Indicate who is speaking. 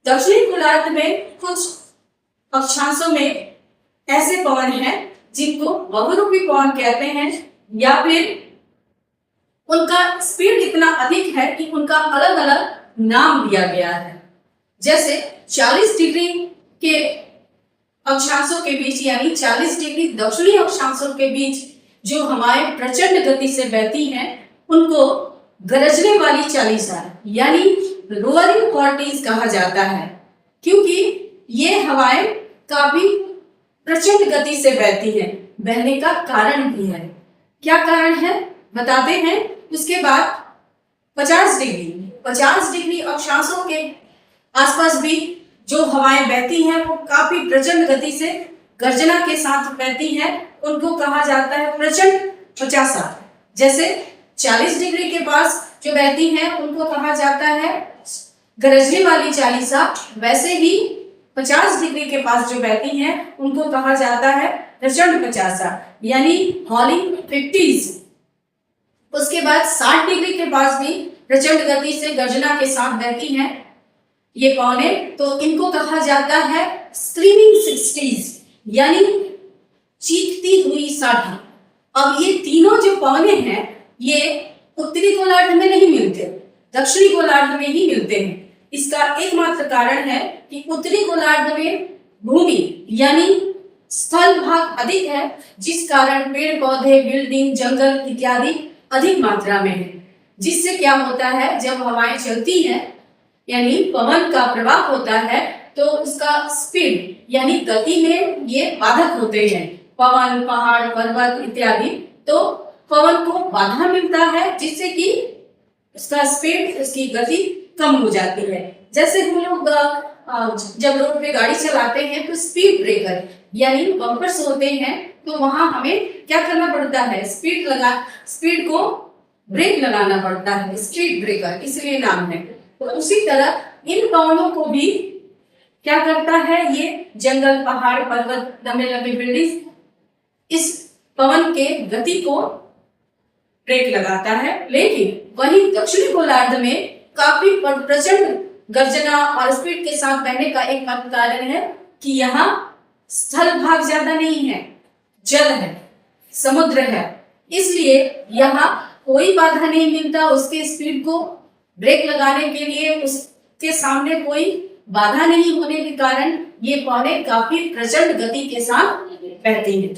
Speaker 1: दक्षिणी गोलार्ध में कुछ अक्षांशों में ऐसे पवन हैं जिनको बहुरूपी पवन कहते हैं, या फिर उनका स्पीड इतना अधिक है कि उनका अलग अलग नाम दिया गया है। जैसे 40 डिग्री के अक्षांशों के बीच यानी 40 डिग्री दक्षिणी अक्षांशों के बीच जो हवाएं प्रचंड गति से बहती हैं उनको गरजने वाली चालीसा यानी रोअरिंग फॉर्टीज कहा जाता है, क्योंकि ये हवाएं काफी प्रचंड गति से बहती हैं। बहने का कारण भी है, क्या कारण है बताते हैं। उसके बाद 50 डिग्री अक्षांशों के आसपास भी जो हवाएं बहती हैं वो काफी प्रचंड गति से गर्जना के साथ बहती हैं, उनको कहा जाता है प्रचंड 50। जैसे 40 डिग्री के पास जो बहती हैं उनको कहा जाता है गरजने वाली चालीसा, वैसे ही 50 डिग्री के पास जो बहती हैं उनको कहा जाता है प्रचंड 50 यानी हॉलिंग 50s। उसके बाद 60 डिग्री के पास भी प्रचंड गति से गर्जना के साथ बहती हैं ये पवनें, तो इनको कहा जाता है स्क्रीमिंग 60s यानी चीखती हुई 60। अब ये तीनों जो पवनें हैं ये उत्तरी गोलार्ध में नहीं मिलते, दक्षिणी गोलार्ध में ही मिलते हैं। इसका एकमात्र कारण है कि उत्तरी गोलार्ध में भूमि यानी स्थल भाग अधिक है, जिस कारण पेड़ पौधे, बिल्डिंग, जंगल इत्यादि अधिक मात्रा में है, जिससे क्या होता है जब हवाएं चलती हैं यानी पवन का प्रवाह होता है तो उसका स्पीड यानी गति में ये बाधक होते हैं, पवन, पहाड़, पर्वत इत्यादि। तो पवन को बाधा मिलता है जिससे कि उसका स्पीड, उसकी गति कम हो जाती है। जैसे हम लोग जब रोड पे गाड़ी चलाते हैं तो स्पीड ब्रेकर यानी बम्पर्स होते हैं, तो वहां हमें क्या करना पड़ता है, स्पीड को ब्रेक लगाना पड़ता है, स्पीड ब्रेकर इसलिए नाम है। तो उसी तरह इन पवनों को भी क्या करता है, ये जंगल, पहाड़, पर्वत, लंबे लंबे बिल्डिंग इस पवन के गति को ब्रेक लगाता है। लेकिन वहीं दक्षिणी गोलार्ध में काफी प्रचंड गर्जना और स्पीड के साथ बहने का एक मात्र कारण है कि यहाँ स्थल भाग ज्यादा नहीं है, जल है, समुद्र है, इसलिए यहाँ कोई बाधा नहीं मिलता उसके स्पीड को ब्रेक लगाने के लिए। उसके सामने कोई बाधा नहीं होने के कारण ये पवनें काफी प्रचंड गति के साथ बहती हैं।